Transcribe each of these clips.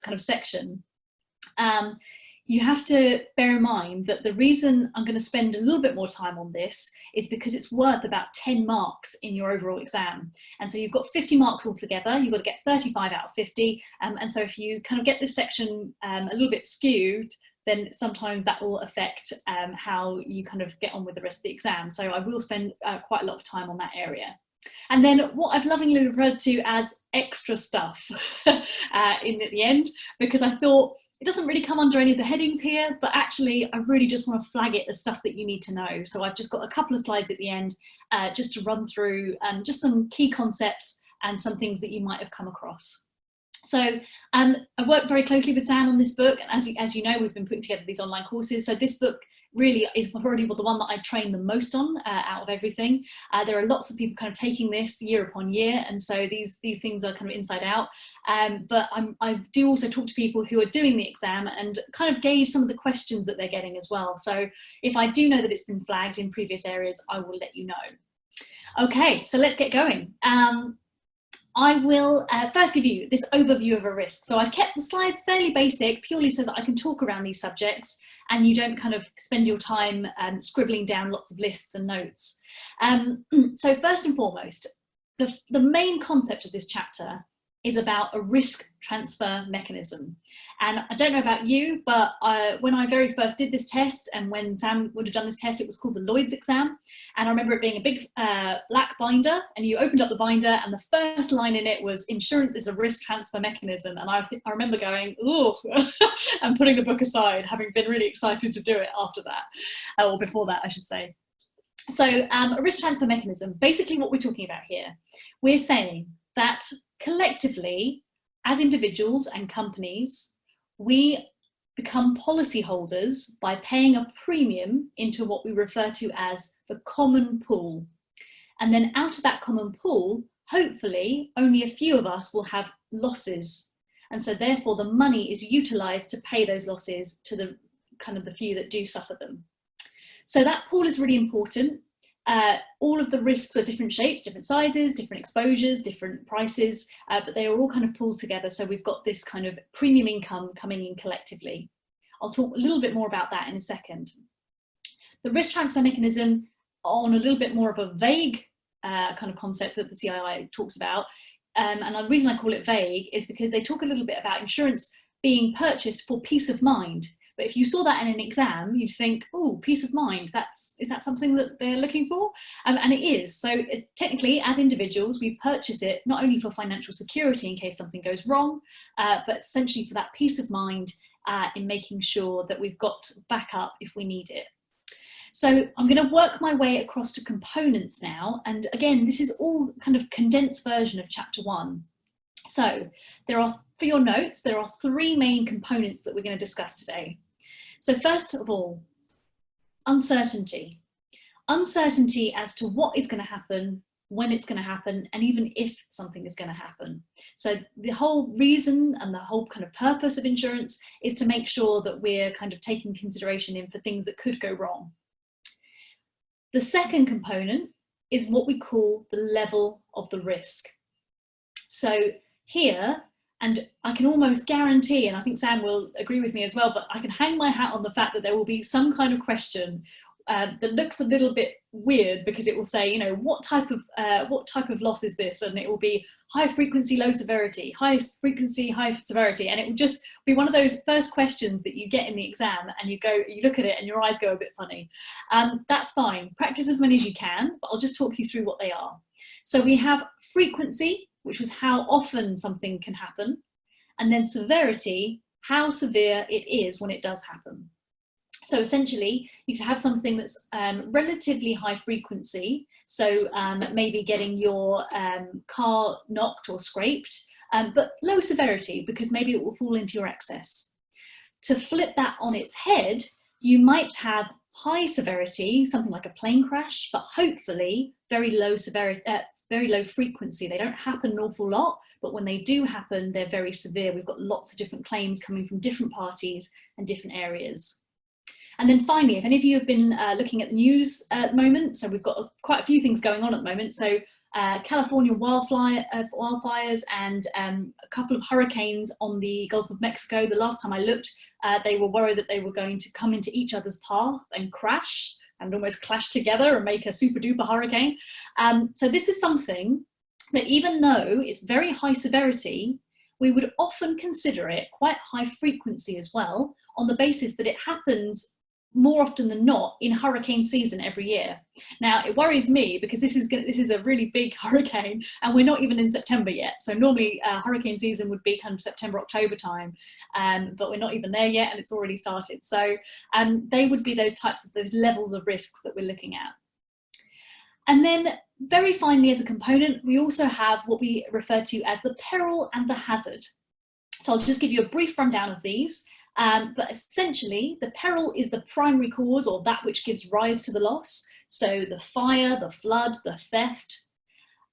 kind of section, you have to bear in mind that the reason I'm going to spend a little bit more time on this is because it's worth about 10 marks in your overall exam. And so you've got 50 marks altogether, you've got to get 35 out of 50. And so if you kind of get this section a little bit skewed, then sometimes that will affect how you kind of get on with the rest of the exam. So I will spend quite a lot of time on that area. And then what I've lovingly referred to as extra stuff at the end, because I thought it doesn't really come under any of the headings here, but actually I really just want to flag it as stuff that you need to know. So I've just got a couple of slides at the end just to run through just some key concepts and some things that you might have come across. So I worked very closely with Sam on this book, and as you know, we've been putting together these online courses. So this book really is probably the one that I train the most on out of everything. There are lots of people kind of taking this year upon year, and so these things are kind of inside out. But I do also talk to people who are doing the exam and kind of gauge some of the questions that they're getting as well. So if I do know that it's been flagged in previous areas, I will let you know. Okay, so let's get going. I will first give you this overview of a risk. So I've kept the slides fairly basic, purely so that I can talk around these subjects and you don't kind of spend your time scribbling down lots of lists and notes. So first and foremost, the main concept of this chapter is about a risk transfer mechanism. And I don't know about you, but when I very first did this test, and when Sam would have done this test, it was called the Lloyd's exam. And I remember it being a big black binder, and you opened up the binder and the first line in it was insurance is a risk transfer mechanism. And I remember going, oh, and putting the book aside, having been really excited to do it after that, or before that, I should say. So a risk transfer mechanism, basically what we're talking about here, we're saying that collectively, as individuals and companies, we become policyholders by paying a premium into what we refer to as the common pool. And then out of that common pool, hopefully only a few of us will have losses. And so therefore the money is utilized to pay those losses to the kind of the few that do suffer them. So that pool is really important. All of the risks are different shapes, different sizes, different exposures, different prices, but they are all kind of pooled together. So we've got this kind of premium income coming in collectively. I'll talk a little bit more about that in a second. The risk transfer mechanism, on a little bit more of a vague kind of concept that the CII talks about, and the reason I call it vague is because they talk a little bit about insurance being purchased for peace of mind. But if you saw that in an exam, you'd think, oh, peace of mind, is that something that they're looking for? And it is. So technically, as individuals, we purchase it not only for financial security in case something goes wrong, but essentially for that peace of mind in making sure that we've got backup if we need it. So I'm going to work my way across to components now. And again, this is all kind of condensed version of chapter 1. So for your notes, there are 3 main components that we're going to discuss today. So first of all, uncertainty. Uncertainty as to what is going to happen, when it's going to happen, and even if something is going to happen. So the whole reason and the whole kind of purpose of insurance is to make sure that we're kind of taking consideration in for things that could go wrong. The second component is what we call the level of the risk. So here, and I can almost guarantee, and I think Sam will agree with me as well, but I can hang my hat on the fact that there will be some kind of question that looks a little bit weird, because it will say, you know, what type of loss is this? And it will be high frequency, low severity, high frequency, high severity. And it will just be one of those first questions that you get in the exam and you look at it and your eyes go a bit funny. That's fine. Practice as many as you can, but I'll just talk you through what they are. So we have frequency, which was how often something can happen, and then severity, how severe it is when it does happen. So essentially, you could have something that's relatively high frequency, so maybe getting your car knocked or scraped, but low severity because maybe it will fall into your excess. To flip that on its head, you might have high severity, something like a plane crash, but hopefully very low severity, very low frequency. They don't happen an awful lot, but when they do happen, they're very severe. We've got lots of different claims coming from different parties and different areas. And then finally, if any of you have been looking at the news at the moment, so we've got quite a few things going on at the moment. So California wildfires and a couple of hurricanes on the Gulf of Mexico. The last time I looked, they were worried that they were going to come into each other's path and crash and almost clash together and make a super duper hurricane. So this is something that, even though it's very high severity, we would often consider it quite high frequency as well, on the basis that it happens more often than not in hurricane season every year. Now, it worries me because this is a really big hurricane and we're not even in September yet. So normally hurricane season would be kind of September, October time, but we're not even there yet and it's already started. So they would be those levels of risks that we're looking at. And then very finally, as a component, we also have what we refer to as the peril and the hazard. So I'll just give you a brief rundown of these. But essentially, the peril is the primary cause, or that which gives rise to the loss. So the fire, the flood, the theft.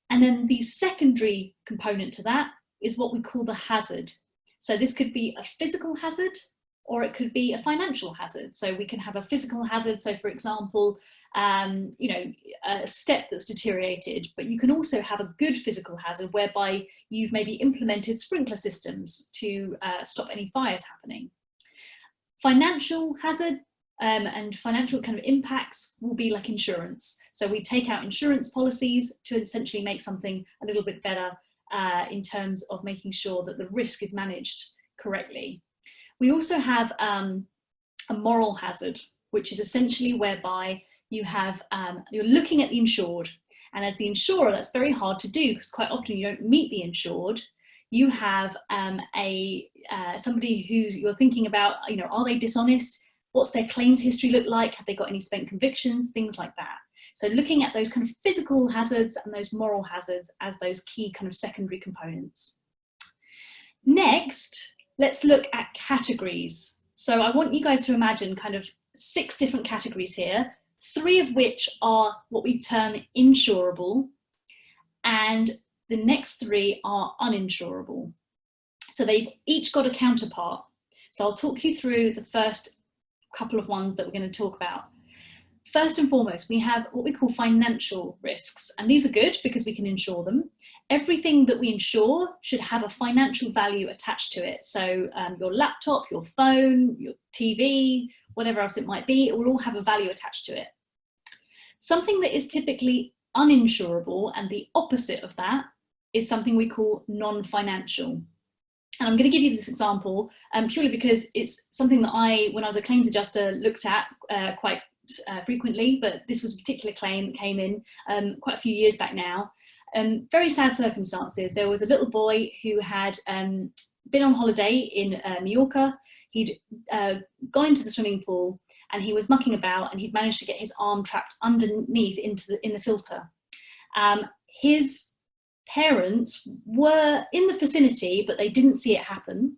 And then the secondary component to that is what we call the hazard. So this could be a physical hazard, or it could be a financial hazard. So we can have a physical hazard. So for example, a step that's deteriorated, but you can also have a good physical hazard whereby you've maybe implemented sprinkler systems to stop any fires happening. Financial hazard and financial kind of impacts will be like insurance. So we take out insurance policies to essentially make something a little bit better in terms of making sure that the risk is managed correctly. We also have a moral hazard, which is essentially whereby you have, you're looking at the insured, and as the insurer, that's very hard to do because quite often you don't meet the insured. You have somebody who you're thinking about, are they dishonest? What's their claims history look like? Have they got any spent convictions? Things like that. So looking at those kind of physical hazards and those moral hazards as those key kind of secondary components. Next, let's look at categories. So I want you guys to imagine kind of 6 different categories here, 3 of which are what we term insurable, and the next 3 are uninsurable. So they've each got a counterpart. So I'll talk you through the first couple of ones that we're going to talk about. First and foremost, we have what we call financial risks, and these are good because we can insure them. Everything that we insure should have a financial value attached to it. So your laptop, your phone, your TV, whatever else it might be, it will all have a value attached to it. Something that is typically uninsurable, and the opposite of that, is something we call non-financial. And I'm going to give you this example purely because it's something that when I was a claims adjuster, looked at quite frequently, but this was a particular claim that came in quite a few years back now. Very sad circumstances. There was a little boy who had been on holiday in Mallorca. He'd gone into the swimming pool and he was mucking about, and he'd managed to get his arm trapped underneath in the filter. His parents were in the vicinity, but they didn't see it happen.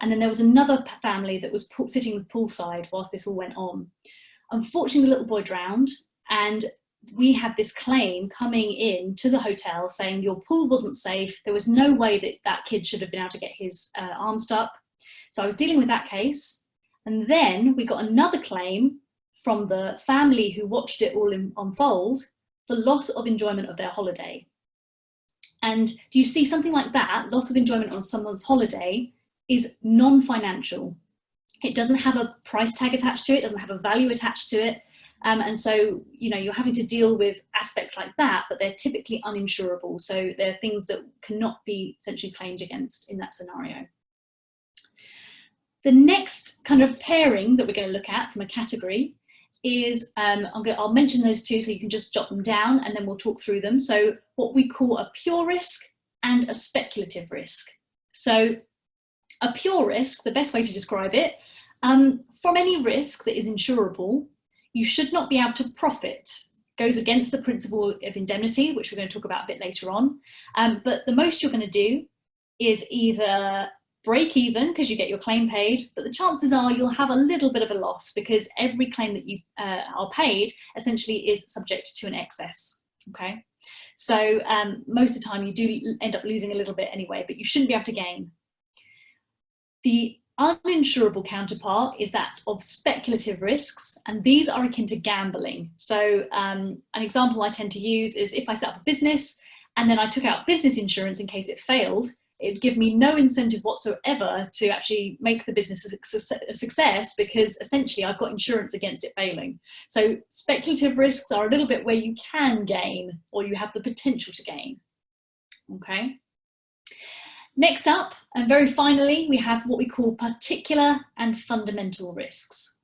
And then there was another family that was sitting poolside whilst this all went on. Unfortunately, the little boy drowned, and we had this claim coming in to the hotel saying your pool wasn't safe. There was no way that that kid should have been able to get his arm stuck. So I was dealing with that case. And then we got another claim from the family who watched it all unfold for loss of enjoyment of their holiday. And do you see something like that? Loss of enjoyment on someone's holiday is non-financial. It doesn't have a price tag attached to it, doesn't have a value attached to it. And so, you're having to deal with aspects like that, but they're typically uninsurable. So they're things that cannot be essentially claimed against in that scenario. The next kind of pairing that we're going to look at from a category is, I'll mention those 2 so you can just jot them down and then we'll talk through them. So what we call a pure risk and a speculative risk. So a pure risk, the best way to describe it, from any risk that is insurable, you should not be able to profit. Goes against the principle of indemnity, which we're going to talk about a bit later on. But the most you're going to do is either break even because you get your claim paid, but the chances are you'll have a little bit of a loss because every claim that you are paid essentially is subject to an excess. Okay, so most of the time you do end up losing a little bit anyway, but you shouldn't be able to gain. The Uninsurable counterpart is that of speculative risks, and these are akin to gambling. So an example I tend to use is if I set up a business and then I took out business insurance in case it failed, it would give me no incentive whatsoever to actually make the business a success, because essentially I've got insurance against it failing. So speculative risks are a little bit where you can gain, or you have the potential to gain. Okay. Next up, and very finally, we have what we call particular and fundamental risks.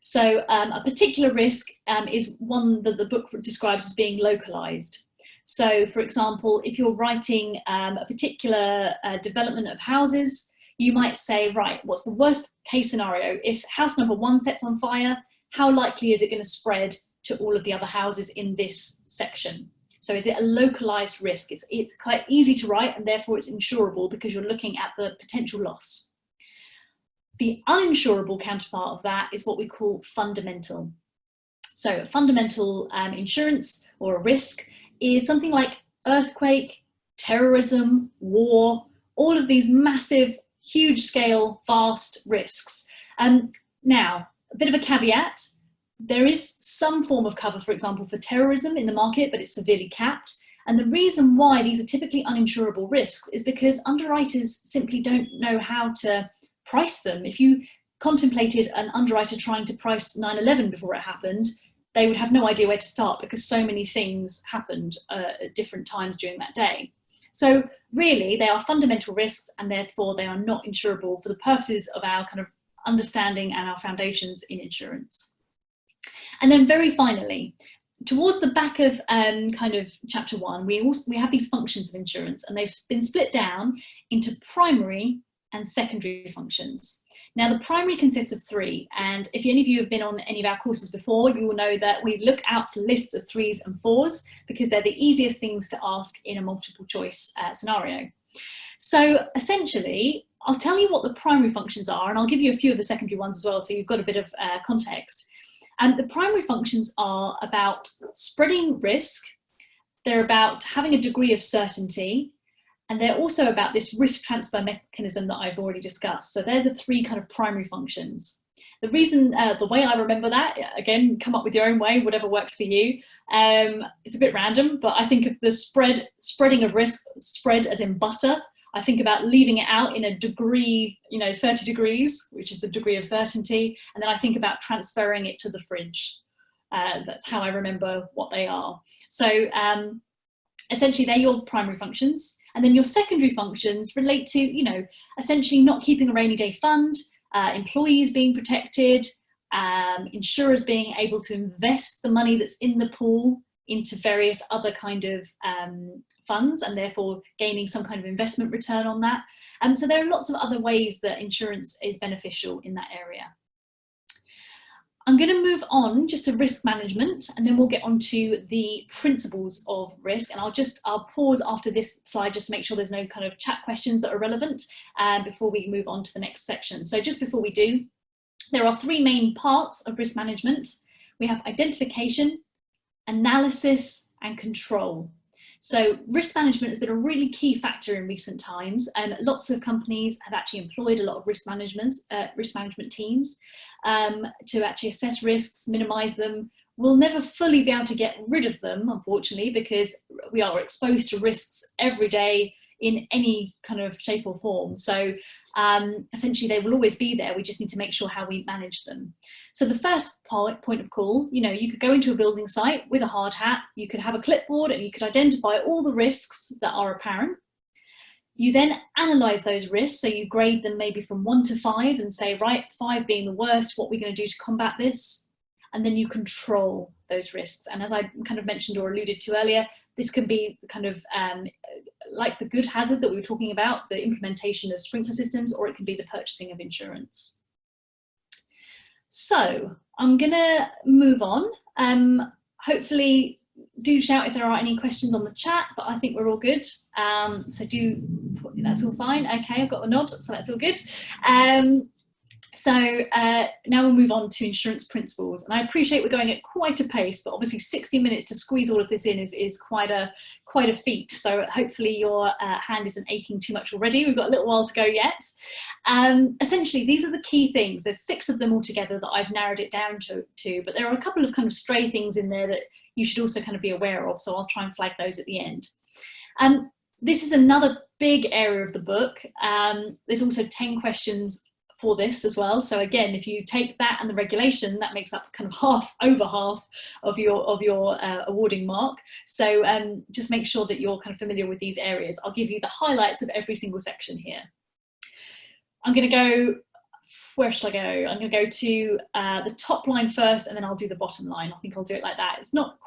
So a particular risk is one that the book describes as being localized. So for example, if you're writing a particular development of houses, you might say, right, what's the worst case scenario? If house number 1 sets on fire, how likely is it going to spread to all of the other houses in this section? So is it a localized risk? It's quite easy to write, and therefore it's insurable because you're looking at the potential loss. The uninsurable counterpart of that is what we call fundamental. So fundamental insurance or a risk is something like earthquake, terrorism, war, all of these massive, huge scale, vast risks. Now, a bit of a caveat. There is some form of cover, for example, for terrorism in the market, but it's severely capped. And the reason why these are typically uninsurable risks is because underwriters simply don't know how to price them. If you contemplated an underwriter trying to price 9/11 before it happened, they would have no idea where to start, because so many things happened at different times during that day. So really, they are fundamental risks, and therefore they are not insurable for the purposes of our kind of understanding and our foundations in insurance. And then very finally, towards the back of kind of chapter 1, we have these functions of insurance, and they've been split down into primary and secondary functions. Now, the primary consists of 3, and if any of you have been on any of our courses before, you will know that we look out for lists of 3s and 4s because they're the easiest things to ask in a multiple choice scenario. So essentially, I'll tell you what the primary functions are, and I'll give you a few of the secondary ones as well, so you've got a bit of context. And the primary functions are about spreading risk, they're about having a degree of certainty, and they're also about this risk transfer mechanism that I've already discussed. So they're the 3 kind of primary functions. The reason, the way I remember that, again, come up with your own way, whatever works for you. It's a bit random, but I think of the spreading of risk, spread as in butter. I think about leaving it out in a degree, 30 degrees, which is the degree of certainty. And then I think about transferring it to the fridge. That's how I remember what they are. So essentially they're your primary functions. And then your secondary functions relate to, essentially not keeping a rainy day fund, employees being protected, insurers being able to invest the money that's in the pool into various other kind of funds, and therefore gaining some kind of investment return on that. So there are lots of other ways that insurance is beneficial in that area. I'm going to move on just to risk management, and then we'll get on to the principles of risk. And I'll pause after this slide just to make sure there's no kind of chat questions that are relevant before we move on to the next section. So just before we do, there are 3 main parts of risk management. We have identification, analysis, and control. So risk management has been a really key factor in recent times, and lots of companies have actually employed a lot of risk management teams to actually assess risks, minimize them. We'll never fully be able to get rid of them, unfortunately, because we are exposed to risks every day in any kind of shape or form. So essentially they will always be there. We just need to make sure how we manage them. So the first point of call, you could go into a building site with a hard hat, you could have a clipboard, and you could identify all the risks that are apparent. You then analyze those risks. So you grade them maybe from 1 to 5 and say, right, 5 being the worst, what are we going to do to combat this? And then you control those risks. And as I kind of mentioned or alluded to earlier, this can be kind of like the good hazard that we were talking about, the implementation of sprinkler systems, or it can be the purchasing of insurance. So I'm gonna move on. Hopefully do shout if there are any questions on the chat, but I think we're all good. So that's all fine. Okay, I've got the nod, so that's all good. So now we'll move on to insurance principles. And I appreciate we're going at quite a pace, but obviously 60 minutes to squeeze all of this in is quite a feat. So hopefully your hand isn't aching too much already. We've got a little while to go yet. Essentially, these are the key things. There's 6 of them altogether that I've narrowed it down to, but there are a couple of kind of stray things in there that you should also kind of be aware of. So I'll try and flag those at the end. This is another big area of the book. There's also 10 questions for this as well. So again, if you take that and the regulation, that makes up kind of over half of your awarding mark. So just make sure that you're kind of familiar with these areas. I'll give you the highlights of every single section here. I'm going to go, where shall I go? I'm going to go to the top line first, and then I'll do the bottom line. I think I'll do it like that. It's not